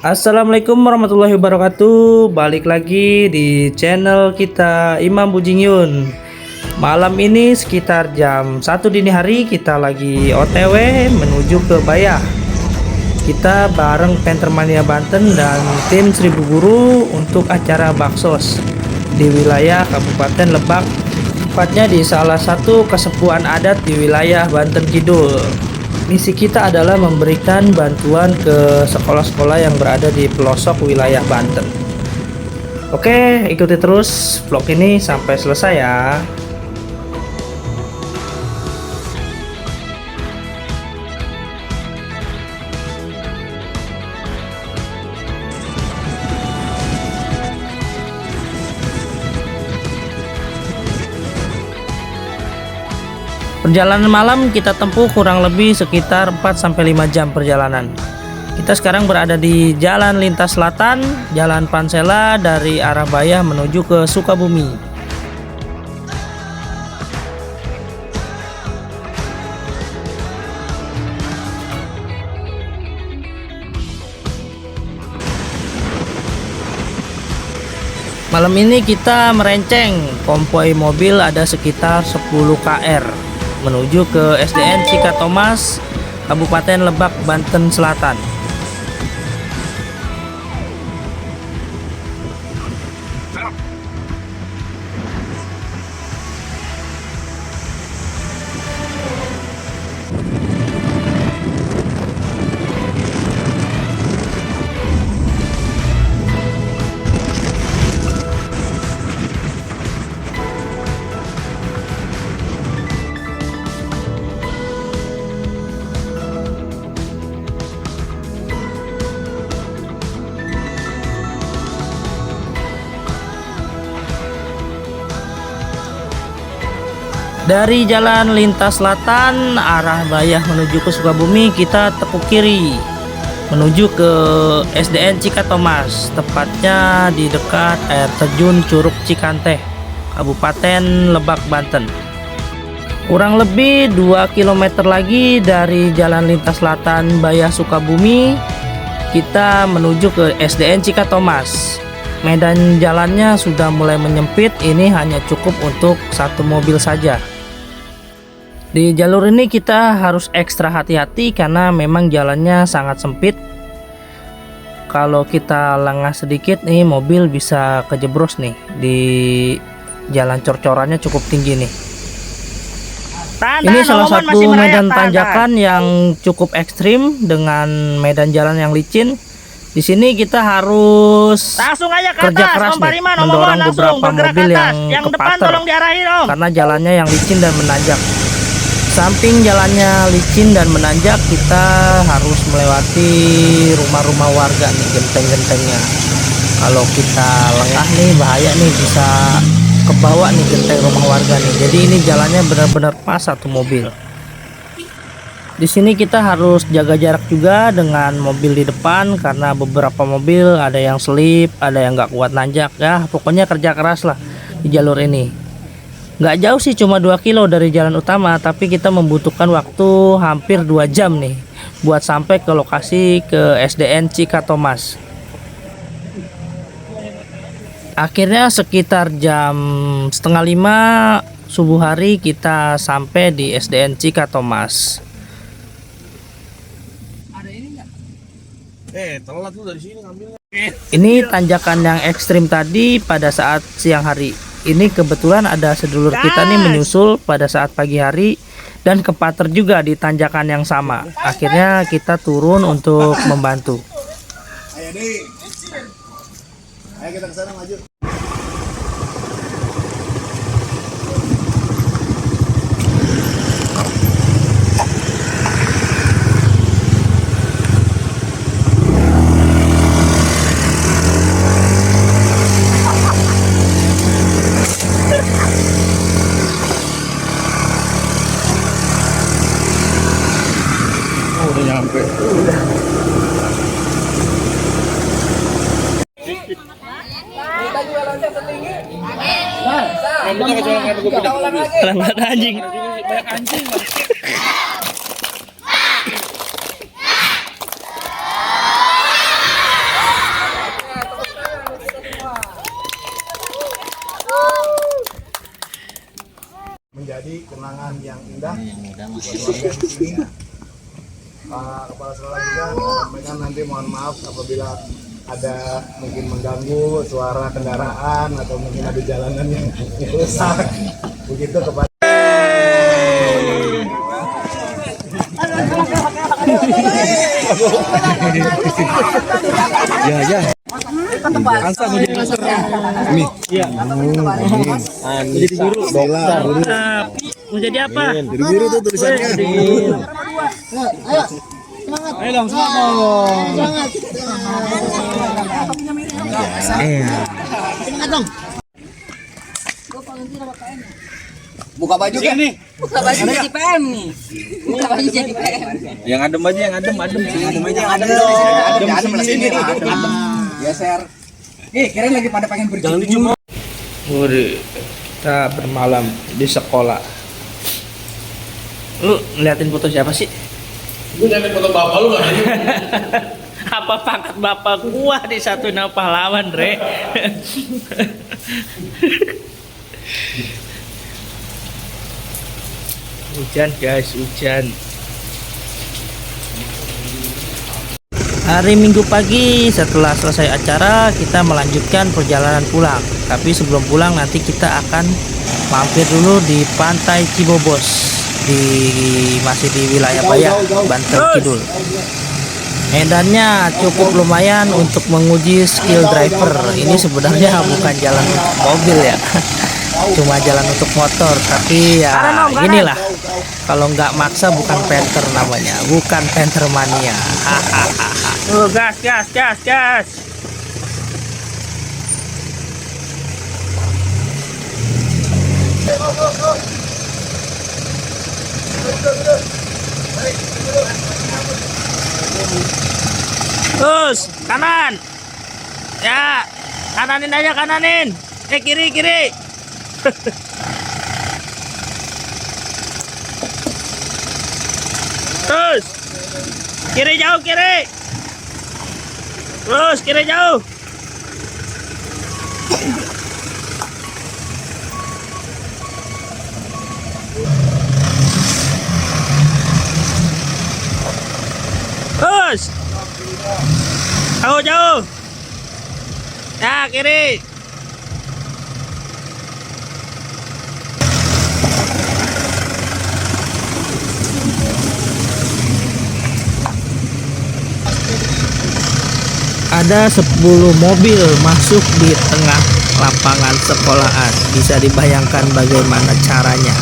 Assalamualaikum warahmatullahi wabarakatuh. Balik lagi di channel kita Imam Bujingyun. Malam ini sekitar jam 1 dini hari kita lagi OTW menuju ke Bayah. Kita bareng Pentermania Banten dan tim Seribu Guru untuk acara Baksos di wilayah Kabupaten Lebak, tepatnya di salah satu kesepuhan adat di wilayah Banten Kidul. Misi kita adalah memberikan bantuan ke sekolah-sekolah yang berada di pelosok wilayah Banten. Oke, ikuti terus vlog ini sampai selesai ya. Perjalanan malam kita tempuh kurang lebih sekitar 4-5 jam perjalanan. Kita sekarang berada di Jalan Lintas Selatan, Jalan Pansela dari arah Bayah menuju ke Sukabumi. Malam ini kita merenceng, konvoi mobil ada sekitar 10 KR menuju ke SDN Cikatomas, Kabupaten Lebak, Banten Selatan. Dari Jalan Lintas Selatan arah Bayah menuju ke Sukabumi, kita tepuk kiri menuju ke SDN Cikatomas, tepatnya di dekat air terjun Curug Cikanteh, Kabupaten Lebak, Banten. Kurang lebih 2 km lagi dari Jalan Lintas Selatan Bayah Sukabumi, kita menuju ke SDN Cikatomas. Medan jalannya sudah mulai menyempit, ini hanya cukup untuk satu mobil saja. Di jalur ini kita harus ekstra hati-hati karena memang jalannya sangat sempit. Kalau kita lengah sedikit nih, mobil bisa kejeblos nih. Di jalan cor-corannya cukup tinggi nih. Ini salah satu medan tanjakan yang cukup ekstrim dengan medan jalan yang licin. Di sini kita harus kerja keras nih, mendorong beberapa mobil yang kepater karena jalannya yang licin dan menanjak. Samping jalannya licin dan menanjak, kita harus melewati rumah-rumah warga nih, genteng-gentengnya. Kalau kita lengah nih bahaya nih, bisa kebawa nih genteng rumah warga nih. Jadi ini jalannya benar-benar pas satu mobil. Di sini kita harus jaga jarak juga dengan mobil di depan karena beberapa mobil ada yang selip, ada yang nggak kuat nanjak ya. Pokoknya kerja keras lah di jalur ini. Nggak jauh sih, cuma 2 kilo dari jalan utama, tapi kita membutuhkan waktu hampir 2 jam nih buat sampai ke lokasi ke SDN Cikatomas. Akhirnya sekitar jam setengah 5 subuh hari kita sampai di SDN Cikatomas. Ini tanjakan yang ekstrim tadi pada saat siang hari. Ini kebetulan ada sedulur kita nih menyusul pada saat pagi hari dan kepater juga di tanjakan yang sama. Akhirnya kita turun untuk membantu. Ayo kita ke sana maju. Udah nyampe. Nggak ada anjing. Banyak anjing. pemandangan yang indah buat warga di sini. Pak Kepala Sekolah juga menyampaikan nanti mohon maaf apabila ada mungkin mengganggu suara kendaraan atau mungkin ada jalanan yang rusak. Begitu kepada Mau jadi apa? jadi guru tuh tulisannya. Ayo dong, semangat dong. Buka baju kan nih. Buka baju jadi PM nih. Buka baju jadi PM. Yang adem aja, yang adem Adem aja, adem dong. Adem sini, adem. Geser. Kirain lagi pada pengen berjemur. Kita bermalam di sekolah. Lu ngeliatin foto siapa sih? Gue nyari foto bapak lu gak ini? Apa pangkat bapak gua di satu nama pahlawan, Re? Hujan guys, hujan. Hari Minggu pagi setelah selesai acara kita melanjutkan perjalanan pulang. Tapi sebelum pulang nanti kita akan mampir dulu di Pantai Cibobos masih di wilayah Bayah, Banten Kidul. Medannya cukup lumayan untuk menguji skill driver. Ini sebenarnya bukan jalan untuk mobil ya. Cuma jalan untuk motor, tapi ya inilah, kalau nggak maksa bukan penter namanya, bukan penter mania. Gas gas gas gas. Terus kanan ya, kananin aja, kananin. Kiri kiri. Terus kiri jauh, kiri. Terus kiri jauh. Terus jauh jauh. Ya kiri. Ada 10 mobil masuk di tengah lapangan sekolahan. Bisa dibayangkan bagaimana caranya.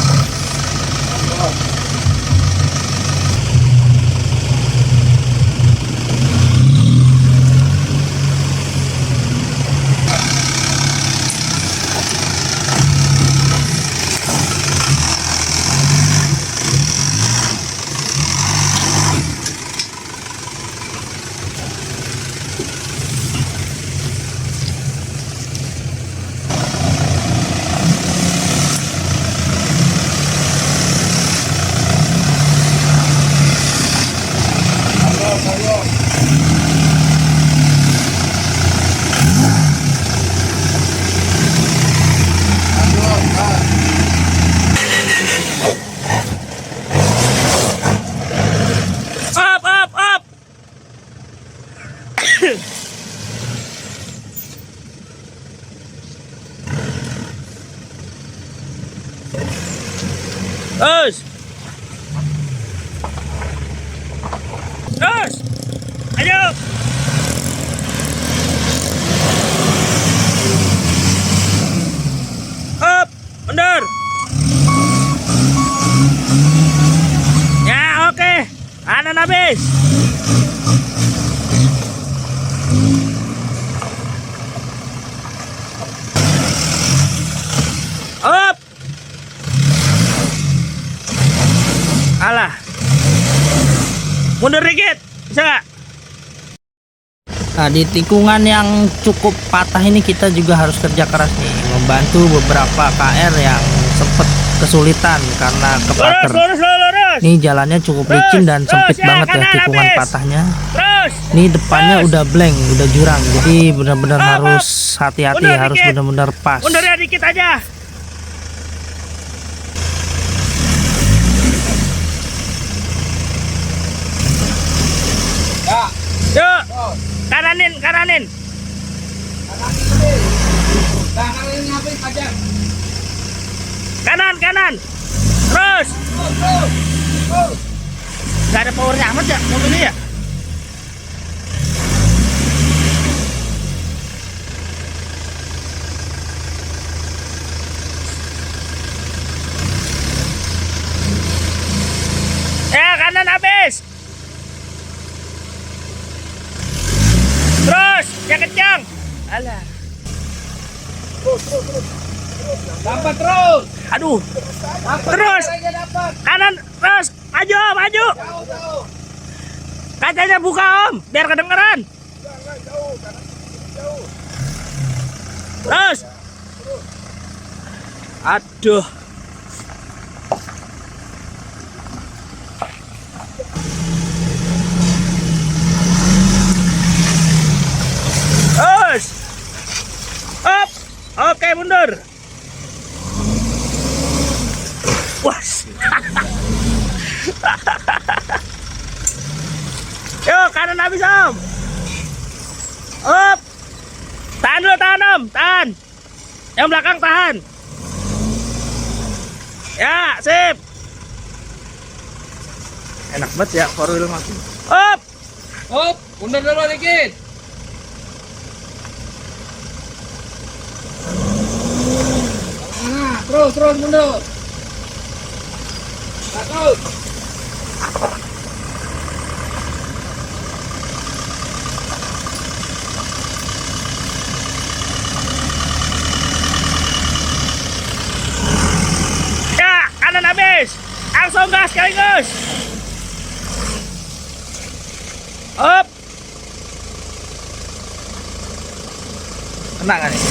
Up. Terus. Ayo. Up, mundur. Ya, oke. Kanan habis. Up. Alah. Mundur dikit. Bisa nggak? Nah, di tikungan yang cukup patah ini kita juga harus kerja keras nih, membantu beberapa KR yang sempat kesulitan karena kepater. Ini jalannya cukup licin dan sempit banget ya tikungan patahnya. Ini depannya udah blank, udah jurang, jadi benar-benar harus hati-hati, harus benar-benar pas. Mundur ya dikit aja. Kananin, kananin. Kananin ngapain aja? Kanan, kanan. Terus. Gak ada powernya amat ya mobilnya ya. Kanan habis. Terus, yang kencang. Alah. Dapat terus. Aduh. Terus. Kanan, terus. Maju, maju. Kacanya buka om, biar kedengeran. Terus. Aduh. Terus. Up. Oke, mundur. Wah. Yuk, kanan habis om. Up. Tahan dulu, tahan om, tahan. Yang belakang tahan. Ya, sip. Enak banget ya, 4 wheel mati. Up. Hop, mundur dulu dikit. Nah, terus mundur. Nah, terus. Ya, kanan habis. Langsung gas sekaligus. Up. Kena kan nih?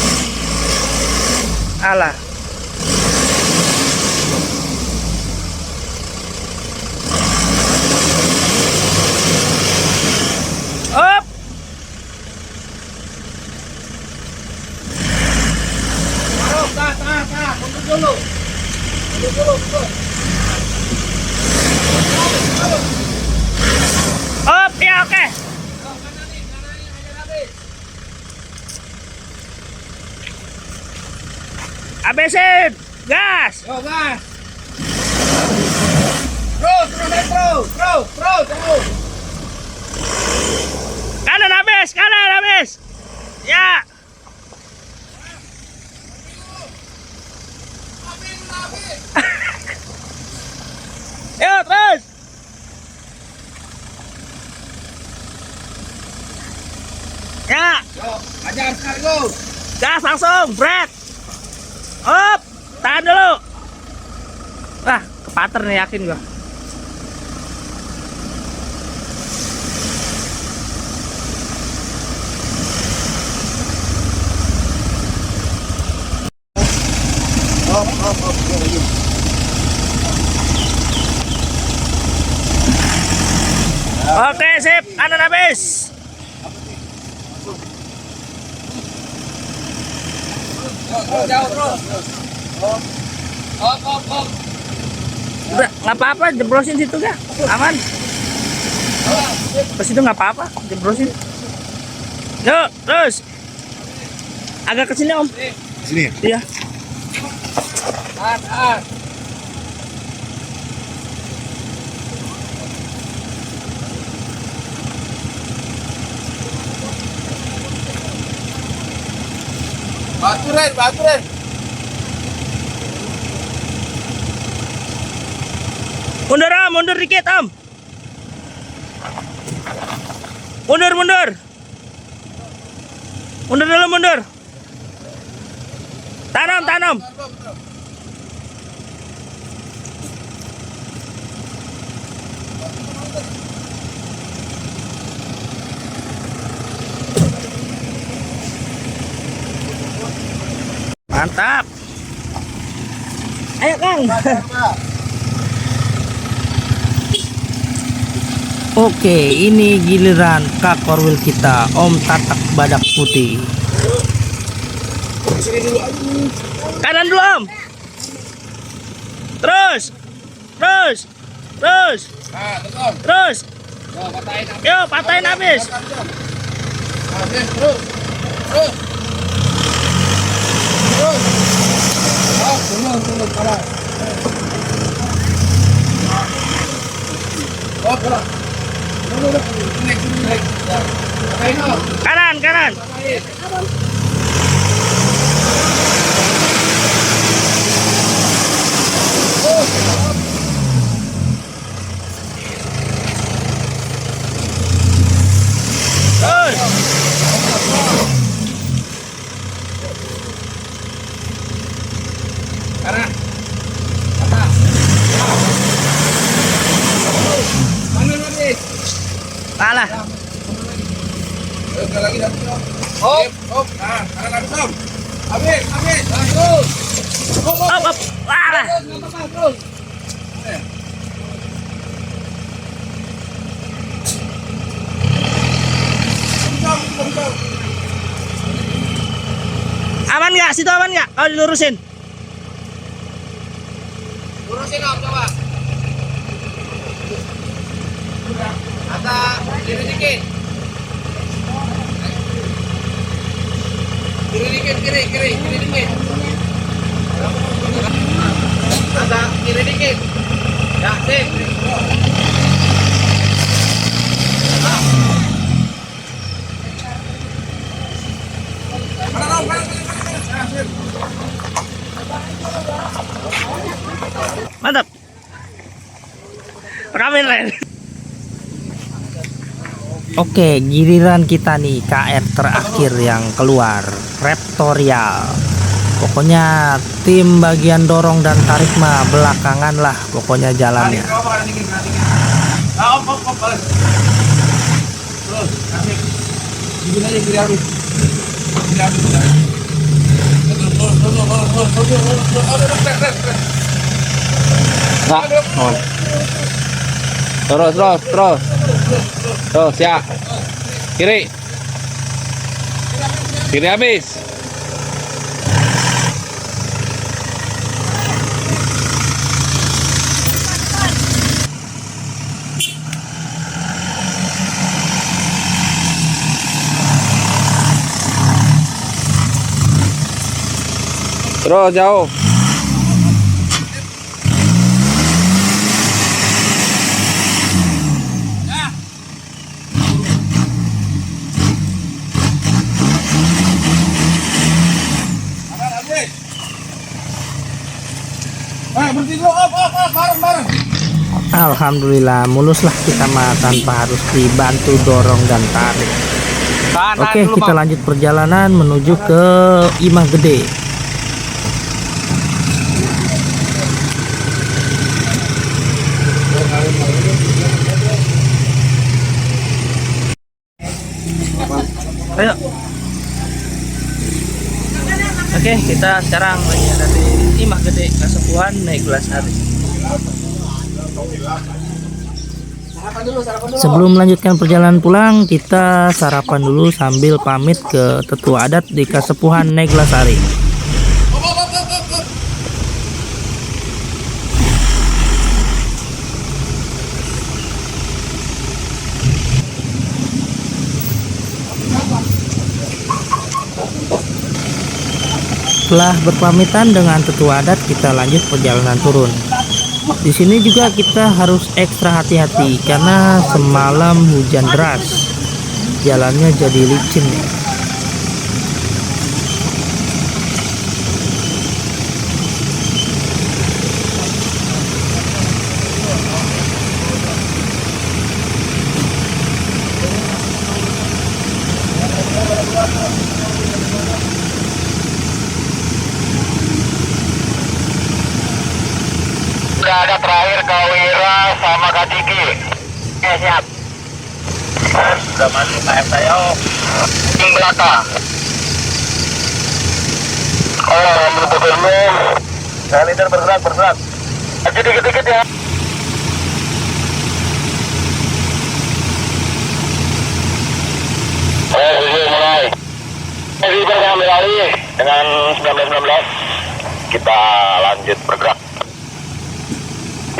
Alah. Up. Tahan, mundur dulu. Mundur. Up, ya oke. Habisin. Gas. Yo, gas. Terus. Kanan habis. Ya. Yo, terus. Ya. Yo, ajar sekaligus. Gas langsung, break. Up, tahan dulu. Wah, kepater nih yakin gua. Oke, sip, kanan habis. Jauh terus. Hop. Udah, nggak apa-apa, jeblosin situ ya, aman. Pas itu nggak apa-apa, jeblosin. Yuk, terus. Agak ke sini om. Sini ya? Iya. Tahan. Baturan. Mundur om, mundur dikit om. Mundur. Mundur dulu. Tanam. Mantap. Ayo Kang. Oke, ini giliran Kak Korwil kita, Om Tatak Badak Putih. Kanan dulu Om. Terus. Nah, betul. Terus. Yo, patahin. Yuk, patahin habis. Oke, terus. Terus. Terus. Oh, turun, salah. Oh, salah. Turun. Naik. Kain no. Kanan. Kanan. Atas. Kanan lagi. Salah. Sekali lagi dah. Hop. Nah, kanan habis, Om. Habis. Nah, terus. Hop. Up. Salah. Terus, apa-apa, terus. Kencang. Aman nggak? Situ aman nggak? Kalau dilurusin. Lurusin, Om, coba. Agak kiri dikit. Kiri dikit. Agak kiri dikit. Ya, sip. Mantap. Ramen lain. Oke, giliran kita nih KR terakhir yang keluar, Reptorial. Pokoknya tim bagian dorong dan tarik mah belakangan lah pokoknya jalannya. Terus, kasih. Bikin aja kiri habis. Terus ya. Kiri habis. Terus jauh. Berhenti dulu, bareng. Alhamdulillah muluslah kita mah tanpa harus dibantu dorong dan tarik. Oke, kita lanjut perjalanan menuju ke Imah Gede. Ayo. Oke, kita sekarang lagi ada di Imah Gede Kasepuhan naik Glasari. Sebelum melanjutkan perjalanan pulang, kita sarapan dulu sambil pamit ke tetua adat di Kasepuhan naik Glasari. Setelah berpamitan dengan tetua adat, kita lanjut perjalanan turun. Di sini juga kita harus ekstra hati-hati karena semalam hujan deras. Jalannya jadi licin. Udah ada terakhir Kak Wira sama Kak Diki. Siap. Sudah masuk KM saya. Di belakang. Ambil dulu. Nah, liter bergerak. Aja dikit-dikit ya. Mulai. Jadi kita ambil alih dengan 1919. Kita lanjut bergerak.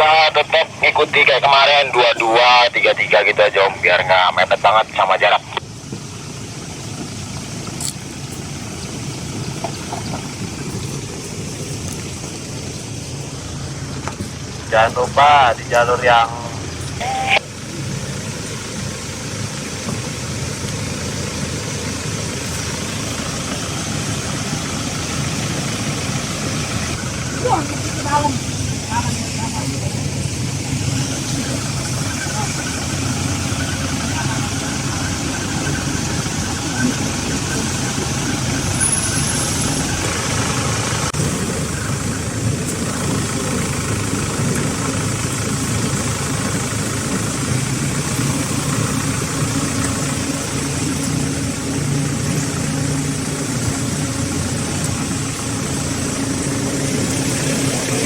Kita tetap ngikuti kayak kemarin 22, 33 gitu aja Om, biar nggak mepet banget sama jarak. Jangan lupa di jalur yang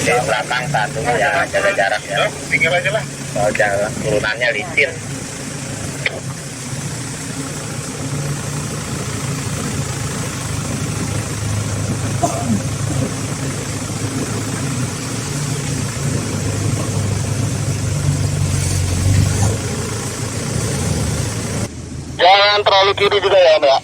di belakang satu ya, jaga jarak ya. Tinggal aja lah. Kalau jalan turunannya licin. Jangan terlalu kiri juga ya, Mbak.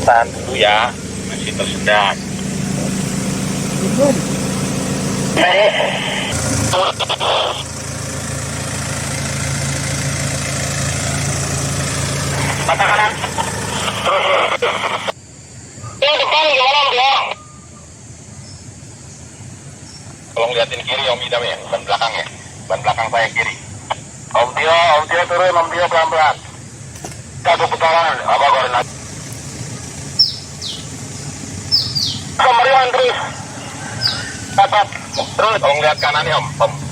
Tahan dulu ya, masih tersendat. Mata kanan. Yang depan gimana dia? Tolong liatin kiri Om Idam ya, ban belakang ya. Ban belakang saya kiri. Om Tio turun, Om Tio pelan-pelan. Satu putaran, apa koordinat? Kembalian terus. Dapat. Terus tolong lihat kanannya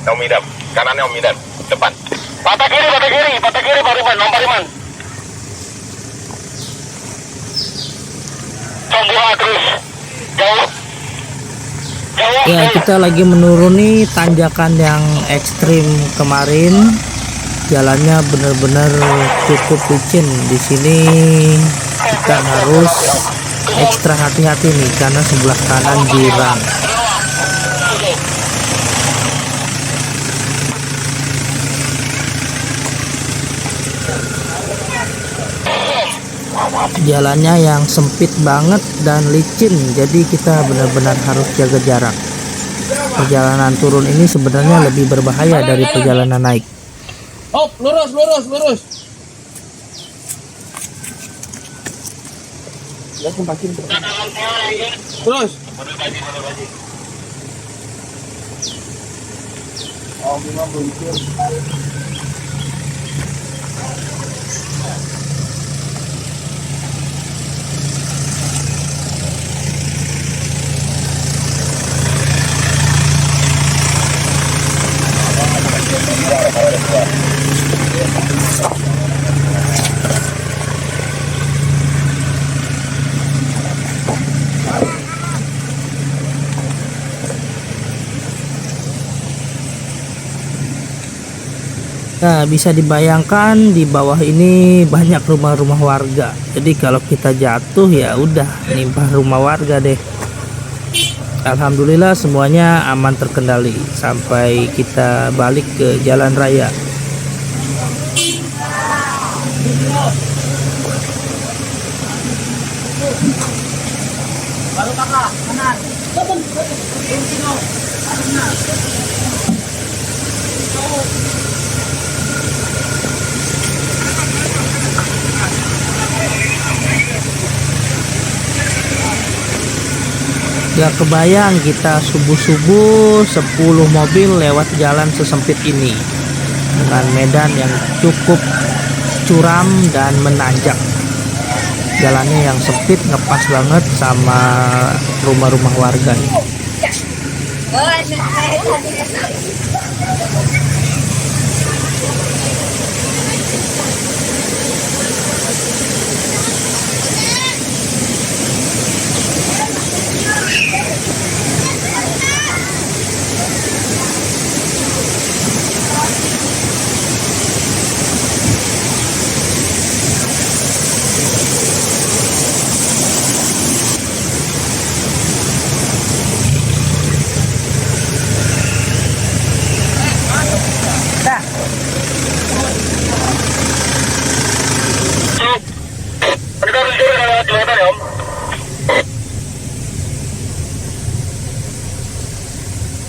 Om Idam. Kanannya Om Idam. Depan. Patah kiri Pak Riman, Om Riman. Coba terus. Jauh. Ya, kita lagi menuruni tanjakan yang ekstrim kemarin. Jalannya benar-benar cukup licin. Di sini kita harus ekstra hati-hati nih karena sebelah kanan jurang. Jalannya yang sempit banget dan licin, jadi kita benar-benar harus jaga jarak. Perjalanan turun ini sebenarnya lebih berbahaya dari perjalanan naik. Hop, lurus. Terus. Nah, bisa dibayangkan di bawah ini banyak rumah-rumah warga. Jadi kalau kita jatuh ya udah nimpah rumah warga deh. Alhamdulillah semuanya aman terkendali sampai kita balik ke jalan raya. Gak kebayang kita subuh-subuh 10 mobil lewat jalan sesempit ini. dengan medan yang cukup curam dan menanjak. Jalannya yang sempit ngepas banget sama rumah-rumah warga ini.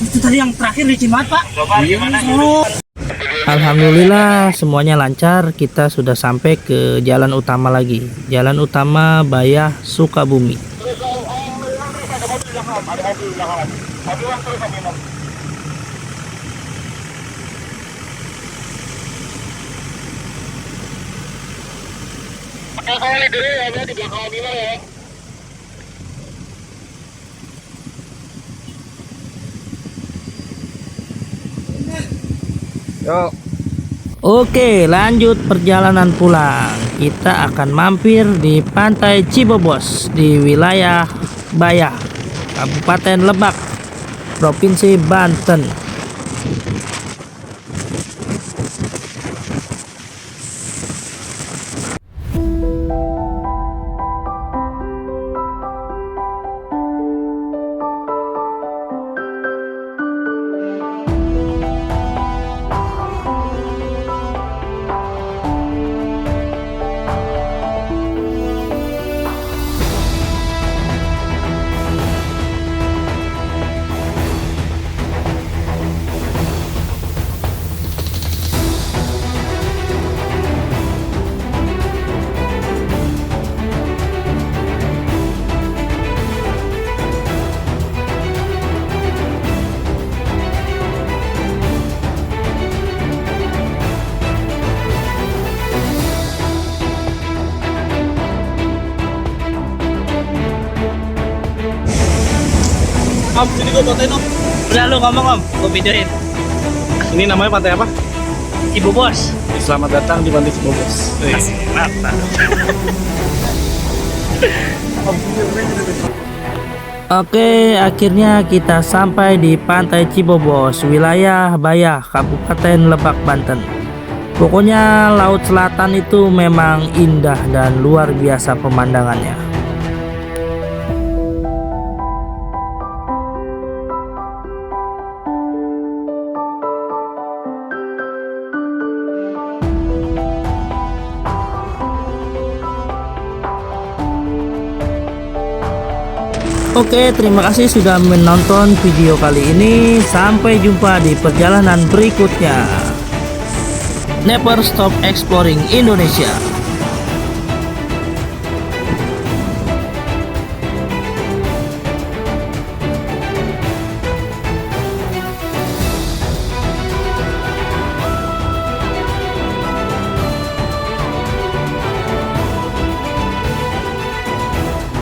Itu tadi yang terakhir di Cimat, Pak. Alhamdulillah semuanya lancar. Kita sudah sampai ke jalan utama lagi. Jalan utama Bayah Sukabumi. Yuk. Oke, lanjut perjalanan pulang. Kita akan mampir di Pantai Cibobos di wilayah Bayah, Kabupaten Lebak, Provinsi Banten. Om, sini gue fotoin om. Udah lu ngomong om, gue videoin. Ini namanya pantai apa? Cibobos. Selamat datang di Pantai Cibobos. Mantap. Oke, akhirnya kita sampai di Pantai Cibobos, wilayah Bayah, Kabupaten Lebak, Banten. Pokoknya laut selatan itu memang indah dan luar biasa pemandangannya. Oke, terima kasih sudah menonton video kali ini. Sampai jumpa di perjalanan berikutnya. Never stop exploring Indonesia.